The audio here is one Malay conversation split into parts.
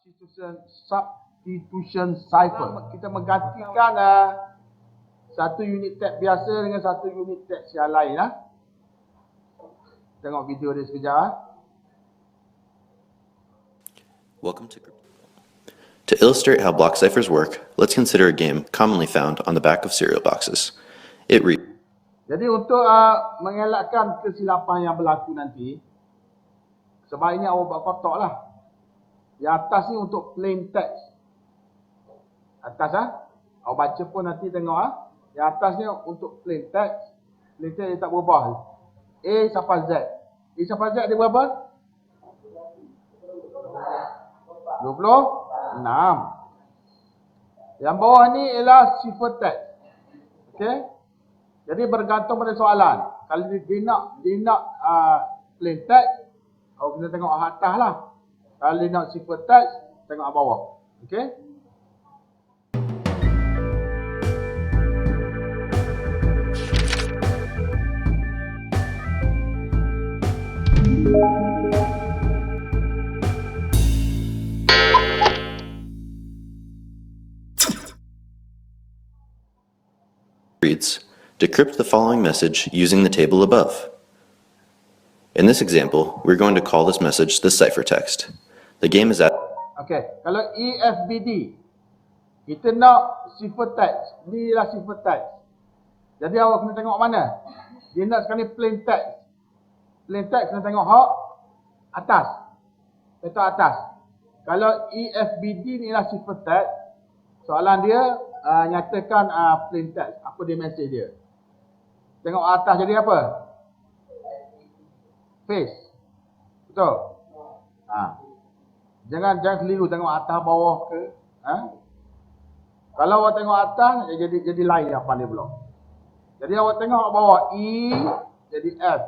substitution cipher. Kita menggantikan satu unit teks biasa dengan satu unit teks yang lain. Tengok video dia sekejap. Welcome to Group. To illustrate how block ciphers work, let's consider a game commonly found on the back of cereal boxes. It reads. Jadi untuk mengelakkan kesilapan yang berlaku nanti, sebaiknya awak buat kotak lah. Yang atas ni untuk plain text. Atas awak baca pun nanti tengok Yang atas ni untuk plain text. Plain text dia tak berubah. A sampai Z. A sampai Z dia berapa? 26. Yang bawah ni ialah cipher text. Okey? Jadi bergantung pada soalan. Kalau dia nak plain text, awak kena tengok atas lah. Kalau dia nak cipher text, tengok bawah. Okey? Reads, decrypt the following message using the table above. In this example, we're going to call this message the ciphertext. The game is at... Okey, kalau EFBD, kita nak ciphertext. Ni lah ciphertext. Jadi awak kena tengok mana? Dia nak sekali plain text. Plain text kena tengok atas. Letak atas. Kalau EFBD ni lah ciphertext, soalan dia nyatakan plain text. Apa dia message dia? Tengok atas jadi apa? Face. Betul? Jangan keliru tengok atas bawah ke. Kalau awak tengok atas, jadi lain apa dia pula. Jadi awak tengok bawah E jadi F.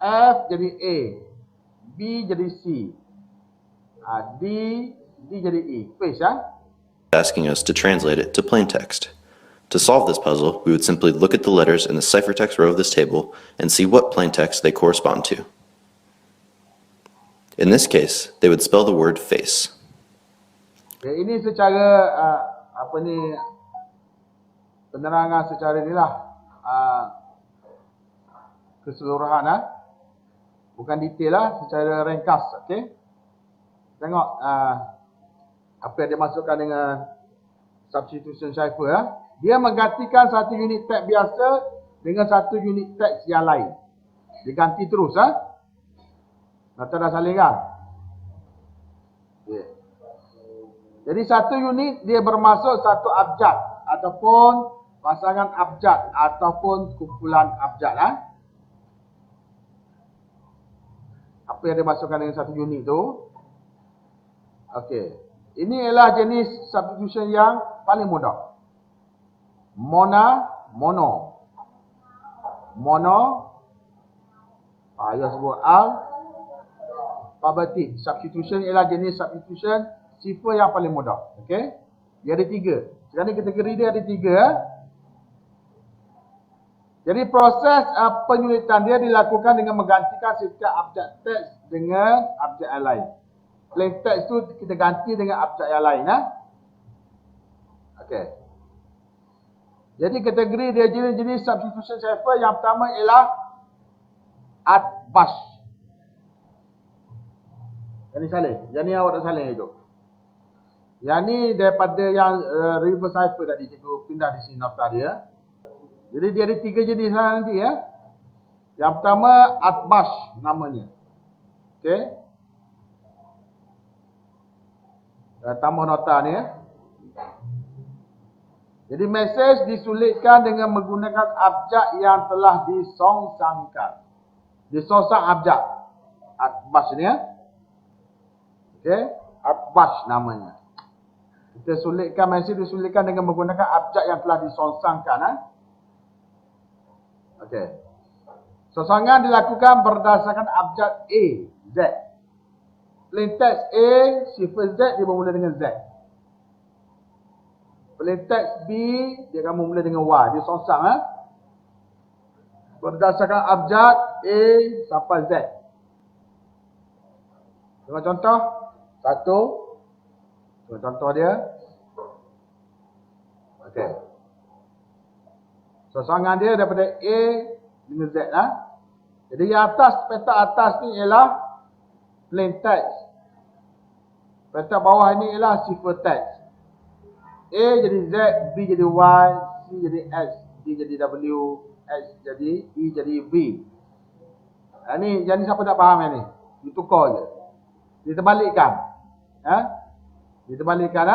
F jadi A. B jadi C. D jadi E. Face asking us to translate it to plain text. To solve this puzzle, we would simply look at the letters in the ciphertext row of this table and see what plain text they correspond to. In this case, they would spell the word face. Ini secara penerangan secara inilah keseluruhan bukan detail lah, secara ringkas. Okey. Tengok apa yang dia masukkan dengan substitution cipher. Dia menggantikan satu unit teks biasa dengan satu unit teks yang lain. Diganti terus Mata dah saling kan? Okay. Jadi satu unit dia bermaksud satu abjad ataupun pasangan abjad ataupun kumpulan abjad Apa yang dia masukkan dengan satu unit tu? Okey. Ini ialah jenis substitution yang paling mudah. Mono. Dia sebut alphabetic. Substitution ialah jenis substitution cipher yang paling mudah. Okey? Dia ada 3. Sekarang ni kategori dia ada 3. Jadi proses penyulitan dia dilakukan dengan menggantikan setiap abjad teks dengan abjad yang lain. Plain text tu kita ganti dengan abjad yang lain. Okey. Jadi kategori dia jenis substitution cipher yang pertama ialah atbash. Yang ni salin. Yang ni awak tak salin itu. Yang ni daripada yang reverse cipher tadi cikgu pindah di sini nota dia. Jadi dia ada 3 jenis lah nanti Yang pertama atbash namanya. Okey. Tambah nota ni Jadi mesej disulitkan dengan menggunakan abjad yang telah disongsangkan. Disongsang abjad. Atbash ni Okey, atbash namanya. Kita sulitkan mesej disulitkan dengan menggunakan abjad yang telah disongsangkan Okey. Songsangan dilakukan berdasarkan abjad A, Z. Plain text A, cipher Z dia bermula dengan Z. Plain text B dia akan bermula dengan Y. Dia songsang berdasarkan abjad A sampai Z. Tengok contoh. Satu. Contoh dia. Okey. Sosangan dia daripada A hingga Z lah. Jadi yang atas, petak atas ni ialah plain text. Petak bawah ni ialah cipher text. A jadi Z, B jadi Y, C jadi X, D jadi W, X jadi E jadi V. Ni yang ni siapa tak faham yang ni? Ditukar je. Diterbalikkan. Diterbalikkan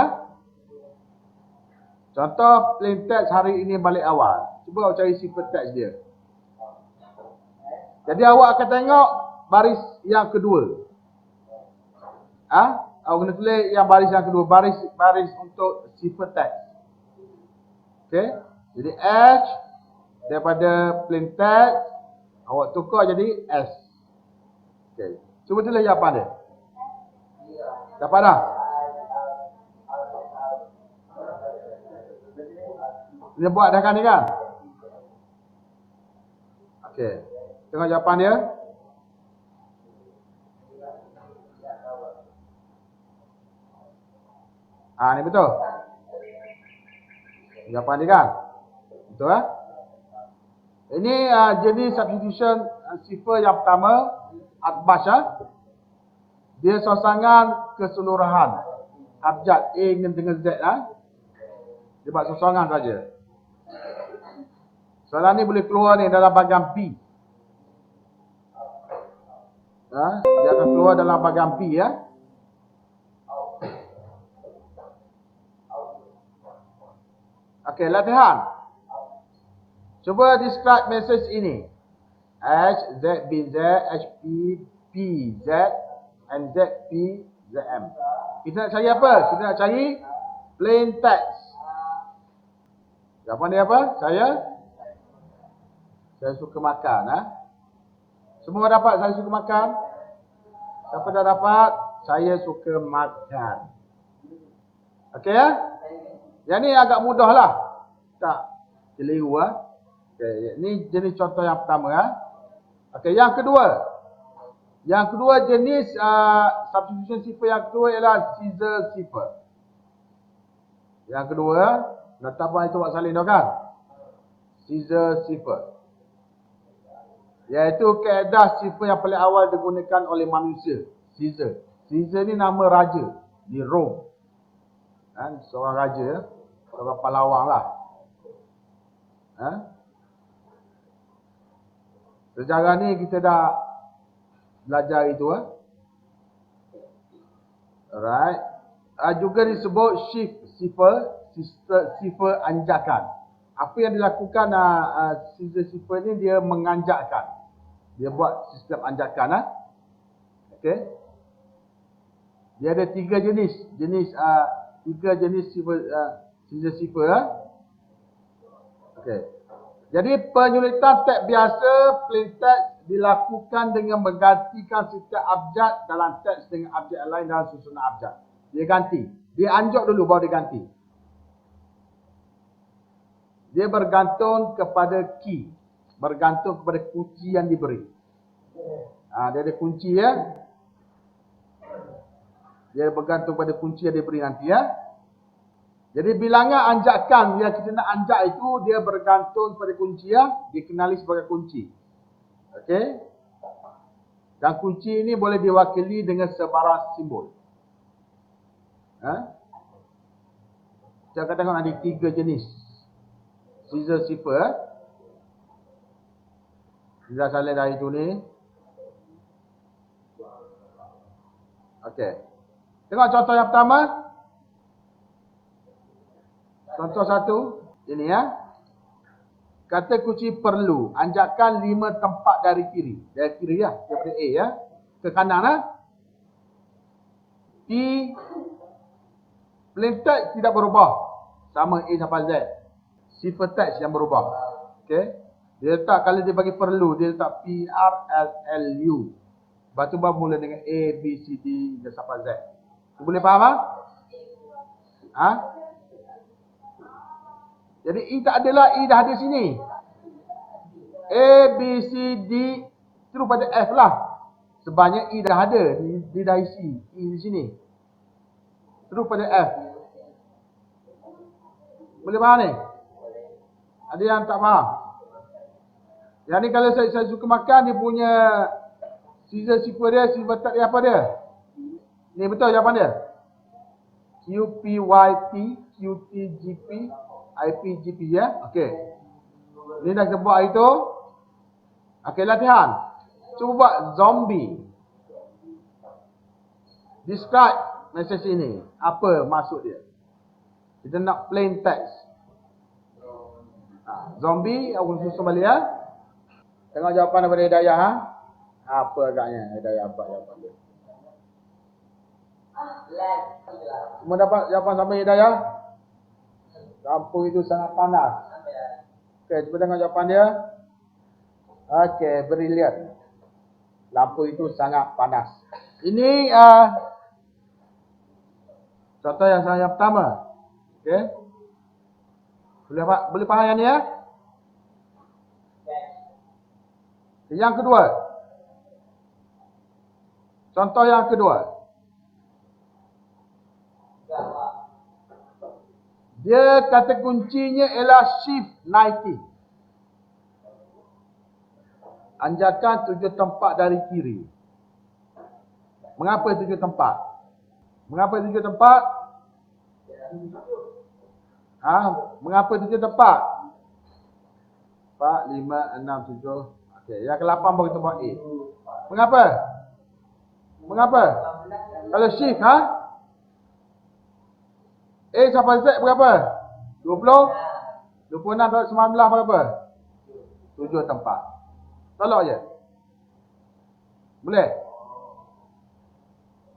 Contoh plain text hari ini balik awal. Cuba awak cari cipher text dia. Jadi awak akan tengok baris yang kedua. Awak kena tulis yang baris yang kedua, baris untuk cipher text. Okey. Jadi H daripada plain text awak tukar jadi S. Okey. Cuba tulis jawapan dia. Dapat dah? Dia buat dah kan ni kan? Okey. Tengok jawapan dia. Ni betul. Jawapan dia kan? Betul Ini jenis substitution cipher yang pertama, atbash Dia sosangan keseluruhan abjad A dengan Z Dia buat sosangan saja. Soalan ni boleh keluar ni dalam bahagian B. Dia akan keluar dalam bahagian B Okey, latihan. Cuba describe message ini. H, Z, B, Z, H, P, P, Z, and Z, P, Z, M. Kita nak cari apa? Kita nak cari plain text. Jawapan dia apa? Saya suka makan. Semua dapat saya suka makan? Siapa dah dapat? Saya suka makan. Okey Yang ni agak mudah lah. Tak keliru Okey, ni jenis contoh yang pertama Okey, yang kedua. Yang kedua jenis substitution cipher yang kedua ialah scissor cipher. Yang kedua, letak apa itu buat salin dah kan? Scissor cipher. Iaitu kaedah cipher yang paling awal digunakan oleh manusia. Caesar. Caesar ni nama raja di Rome. Seorang raja, seorang pahlawan lah. Sejarah ni kita dah belajar itu. Alright. Juga disebut shift cipher anjakan. Apa yang dilakukan scissor cipher ni, dia menganjakkan. Dia buat sistem anjakan. Okey. Dia ada tiga jenis scissor cipher. Okey. Jadi penyulitan teks biasa plain text dilakukan dengan menggantikan setiap abjad dalam teks dengan abjad lain dalam susunan abjad. Dia ganti. Dia anjak dulu baru dia ganti. Dia bergantung kepada key. Bergantung kepada kunci yang diberi. Dia ada kunci Dia bergantung pada kunci yang diberi nanti Jadi bilangan anjakan yang kita nak anjak itu, dia bergantung pada kunci dikenali sebagai kunci. Okey. Dan kunci ini boleh diwakili dengan sebarang simbol. Kita akan tengok ada tiga jenis scissor cipher. Kita salin dari itu ni. Okey. Tengok contoh yang pertama. Contoh satu. Ini Kata kunci perlu. Anjakan 5 tempat dari kiri. Dari kiri daripada A ke kanan P. Plain text tidak berubah. Sama A sampai Z. Cipher text yang berubah. Okey. Dia letak, kalau dia bagi perlu, dia letak P, R, S, L, U. Lepas tu baru mula dengan A, B, C, D dan sampai Z. Boleh faham Jadi E tak adalah, E dah ada sini. A, B, C, D terus pada F lah. Sebanyak E dah ada. Dia dah isi E di sini. terus pada F. Boleh faham ni? Ada yang tak faham? Yang ni kalau saya suka makan, dia punya Caesar sifar dia, sifar tak dia apa dia? Ni betul jawapan dia. QPYT, QTGP, IPGP ya. Okey. Ni dah kita buat itu. Okey, latihan. Cuba buat zombie. Describe message ini. Apa maksud dia? Kita nak plain text. Zombie, aku susun balik ya. Tengok jawapan daripada Hidayah ha. Apa agaknya Hidayah apa jawapan dia? Semua dapat jawapan sama Hidayah? Lampu itu sangat panas. Okey, cuba tengok jawapan dia. Okey, brilliant. Lampu itu sangat panas. Ini contoh yang pertama. Okey. Boleh faham yang ni ya? Yang kedua. Contoh yang kedua. Dia kata kuncinya ialah shift 90. Anjakan 7 tempat dari kiri. Mengapa 7 tempat? Mengapa 7 tempat? Mengapa 7 tempat? 4, 5, 6, 7. Okey, yang ke-8 baru kita buat A. Mengapa? Mengapa? Kalau shift A sampai Z berapa? 20? 26 dari 19 berapa? 7 tempat. Tolak je. Boleh?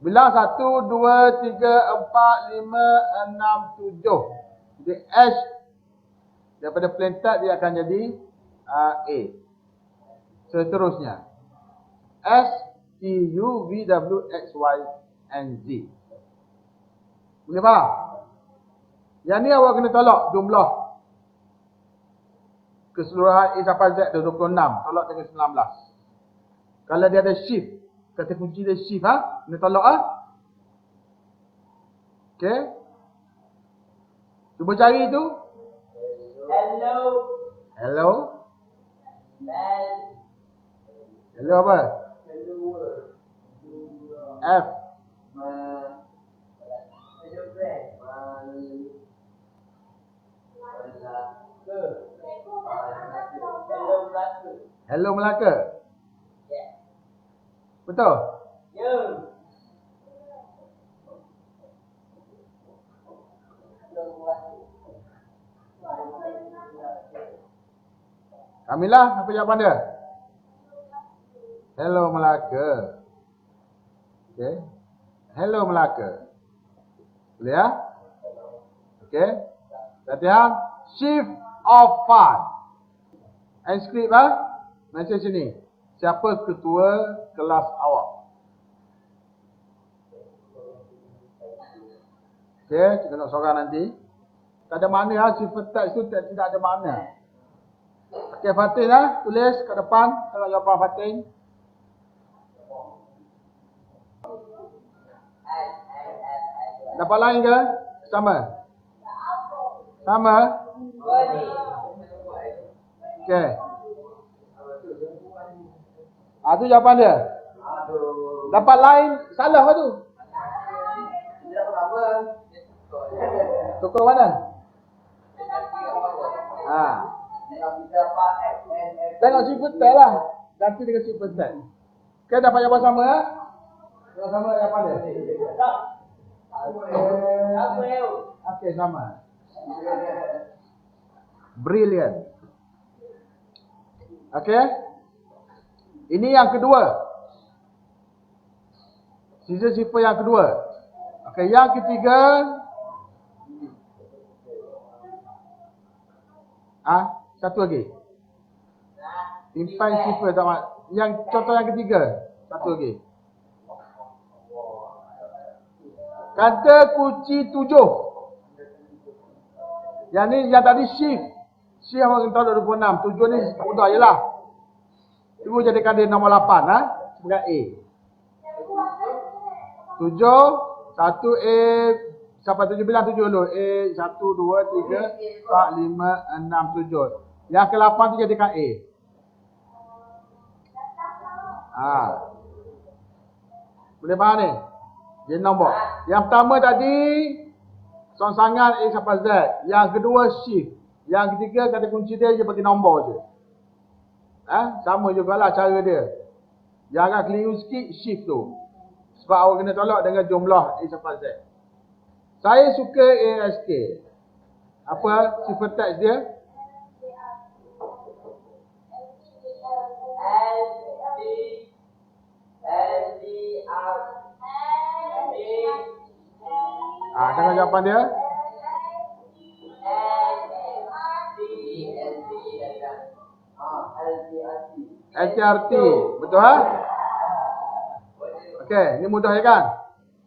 Bilang 1, 2, 3, 4, 5, 6, 7. Jadi H daripada plain text dia akan jadi A. Seterusnya. S, T, U, V, W, X, Y, and Z. Boleh faham? Yang ni awak kena tolak jumlah keseluruhan A sampai Z 26. Tolak dengan 19. Kalau dia ada shift, kata kunci dia shift kena tolak Okey. Cuba cari tu. Hello. Hello. Hello apa? F. Hello Melaka. Betul? Ya. Kamilah, apa jawapan dia? Hello Melaka. Okey. Hello Melaka. Boleh ya? Okey. Latihan shift of 5. And script Macam sini. Siapa ketua kelas awak? Okey, kita nak seorang nanti. Tak ada makna sifat teks tu tidak ada makna. Okey, Fatin tulis kat depan tengok jawapan Fatin. Dapat lain ke? Sama? Sama? Okey. Tu jawapan dia. Dapat lain salah ke tu? Tukar mana? Tengok sifat teks lah. Ganti dengan sifat teks. Okey, dapat jawapan sama Jawapan sama jawapan dia. Okey, sama. Brilliant. Okey. Ini yang kedua. Sisa sifar yang kedua. Okey, yang ketiga. Satu lagi. Simpan sifar tak mak. Yang contoh yang ketiga. Satu lagi. Kata kunci 7. Yang ni yang tadi shift. Shift orang tahu 26. 7 ni mudah je lah. Cuba jadikan dia nombor 8 sebagai A. 7 1A Sampai 7 bilang 7 dulu. 1, 2, 3, 4, 5, 6, 7. Yang ke-8 tu jadikan A. Boleh faham ni? Dia nombor. Yang pertama tadi songsangan A sampai Z. Yang kedua shift. Yang ketiga kata kunci dia bagi nombor je. Sama jugalah cara dia. Jangan keliru sikit shift tu. Sebab awak kena tolak dengan jumlah A sampai Z. Saya suka ASK. Apa sifat teks dia? Tengok jawapan dia. LTRT. Betul ha? Okey, ini mudah ya kan?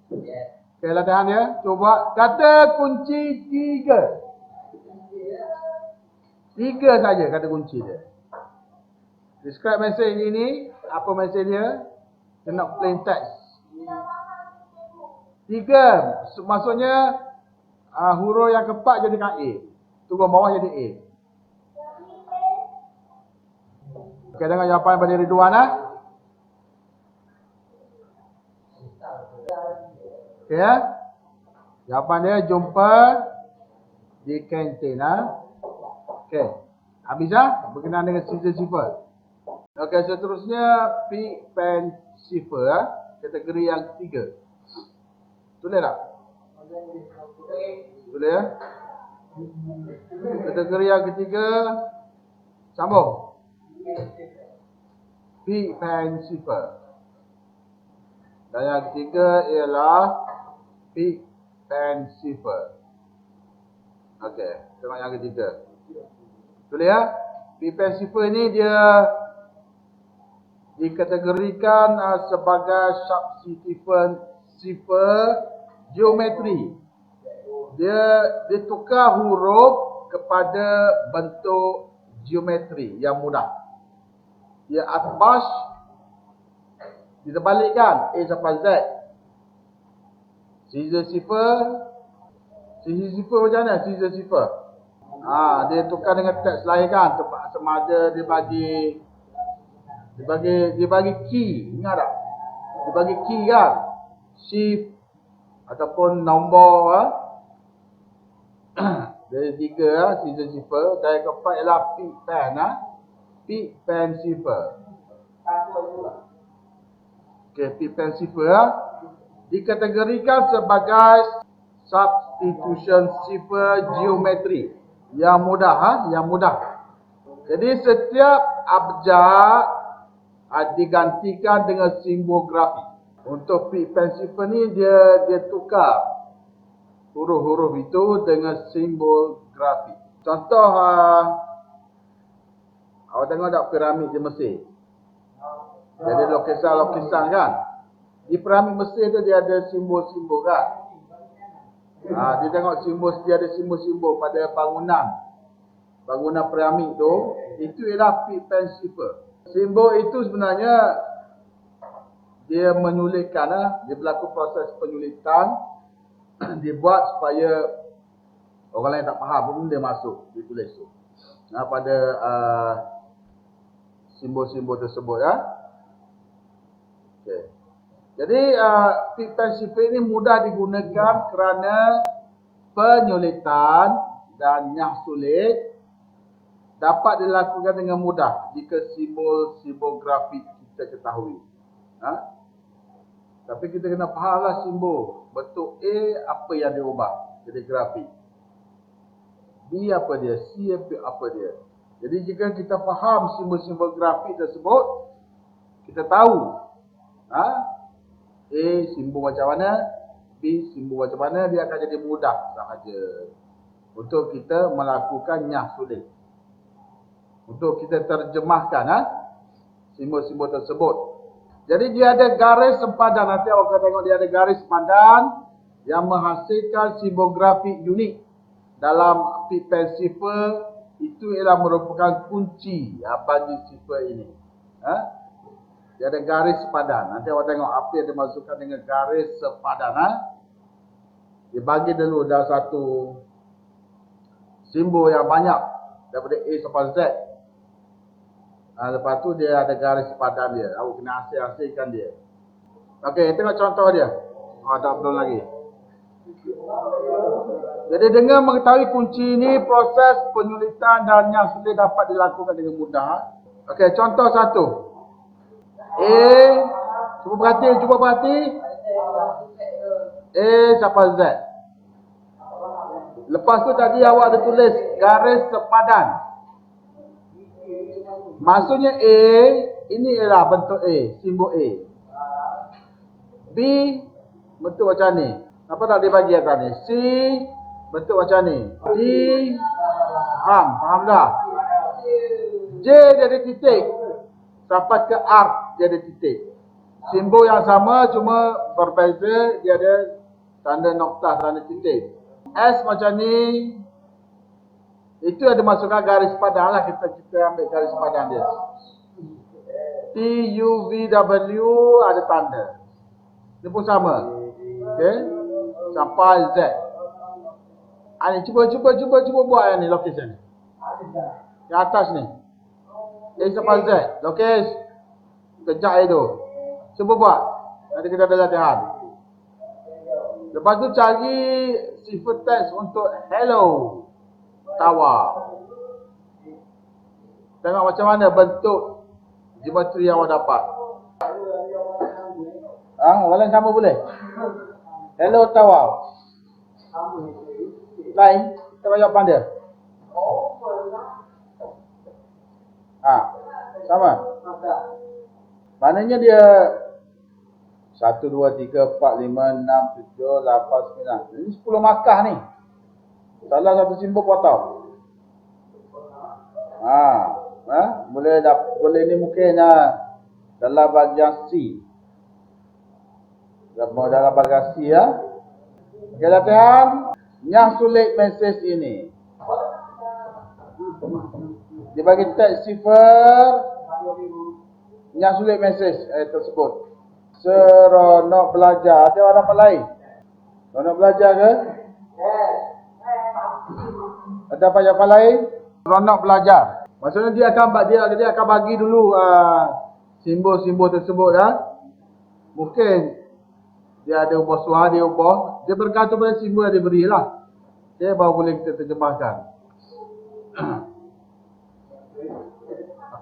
Okey, latihan dia. Cuba kata kunci 3. 3 saja kata kunci dia. Describe message ini. Apa message dia? Dia nak plain text. 3. Maksudnya huruf yang keempat jadikan A. Turun bawah jadi A. Okey, dengar jawapan daripada Ridwan lah. Okey ya. Jawapan dia jumpa di kantin ha. Okey. Habis lah berkenaan dengan sifar. Okey, seterusnya pick, pen, sifar ha. Kategori yang ketiga. Tulis tak? Tulis ya. Kategori yang ketiga sambung. Pick, pen, sifar. Dan yang ketiga ialah pick, pen, sifar. Okey, tengok yang ketiga. Tulis ya. Pick, pen, sifar ni dia dikategorikan sebagai substitution sifar geometri. Dia tukar huruf kepada bentuk geometri yang mudah. Dia atbash kita balikkan A sampai Z. Scissor sifar. Scissor sifar macam mana? Scissor sifar. Dia tukar dengan teks lain kan. Sama ada dia bagi key. Ingat tak? Dia bagi key kan. Shift ataupun nombor dari 3 scissor sifar. Dan yang keempat ialah pick pen pick pen sifar. Okey, pick pen sifar dikategorikan sebagai substitution sifar geometri yang mudah yang mudah. Jadi setiap abjad digantikan dengan simbol grafik. Untuk pick pen sifar ni dia tukar huruf-huruf itu dengan simbol grafik. Contoh awak tengok tak piramid di Mesir. Jadi lukisan-lukisan kan. Di piramid Mesir tu dia ada simbol-simbol kan. Dia tengok dia ada simbol-simbol pada bangunan piramid tu. Itu ialah pick pen sifar. Simbol itu sebenarnya dia menyulitkan dia berlaku proses penyulitan. Dibuat supaya orang lain tak faham pun dia masuk ditulis tu. Pada simbol-simbol tersebut Okey. Jadi pick pen sifar ini mudah digunakan kerana penyulitan dan nyah sulit dapat dilakukan dengan mudah jika simbol-simbol grafik kita ketahui. Tapi kita kena fahamlah simbol. Bentuk A apa yang diubah jadi grafik. B apa dia, C apa dia. Jadi jika kita faham simbol-simbol grafik tersebut, kita tahu A simbol macam mana, B simbol macam mana, dia akan jadi mudah sahaja untuk kita melakukan nyah sulit. Untuk kita terjemahkan simbol-simbol tersebut. Jadi dia ada garis sempadan. Nanti awak akan tengok dia ada garis sempadan yang menghasilkan simbol grafik unik. Dalam pick pen sifar itu ialah merupakan kunci bagi sifar ini. Dia ada garis sepadan. Nanti awak tengok apa yang dimasukkan dengan garis sepadan. Dia bagi dulu dalam satu simbol yang banyak daripada A sampai Z. Lepas tu dia ada garis padan dia. Awak kena asing-asingkan dia. Okey, tengok contoh dia. Tak belum lagi. Jadi dengan mengetahui kunci ini, proses penyulitan dan yang sulit dapat dilakukan dengan mudah. Okey, contoh satu. A, cuba perhati. A sampai Z. Lepas tu tadi awak ada tulis garis sepadan. Maksudnya A, ini ialah bentuk A, simbol A. B, bentuk macam ni. Apa tak dibagi atas ni? C, bentuk macam ni. D, faham dah? J dia ada titik. Sampai ke R dia ada titik. Simbol yang sama cuma berbeza, dia ada tanda noktah, tanda titik. S macam ni. Itu ada masukkan garis padan lah, kita ambil garis padan dia. T, U, V, W ada tanda. Dia pun sama. Okey. Sampai Z. Ni cuba buat yang ni, lokis yang ni. Yang atas ni. A sampai Z. Lokis. Kejap itu. Cuba buat. Nanti kita ada latihan. Lepas tu cari sifat teks untuk hello tower. Tengok macam mana bentuk geometri yang awak dapat. Walau sama boleh. Hello tower. Lain, kita bagi jawapan dia. Sama. Maknanya dia 1, 2, 3, 4, 5, 6, 7, 8, 9. Ini 10 markah ni. Salah satu simbol potong. Boleh ni mungkin dalam bahagian C. Dalam bahagian C ya. Okey, latihan. Yang sulit mesej ini. Dia bagi teks sifar. Yang sulit mesej tersebut. Seronok belajar. Ada orang apa lain? Seronok belajar ke? Ada apa lain? Seronok belajar. Maksudnya dia akan bagi dulu simbol-simbol tersebut Mungkin dia ada ubah suara, dia ubah. Dia bergantung pada simbol yang dia berilah. Okay, baru boleh kita terjemahkan.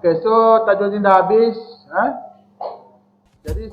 Okay, so tajuk ni dah habis. Jadi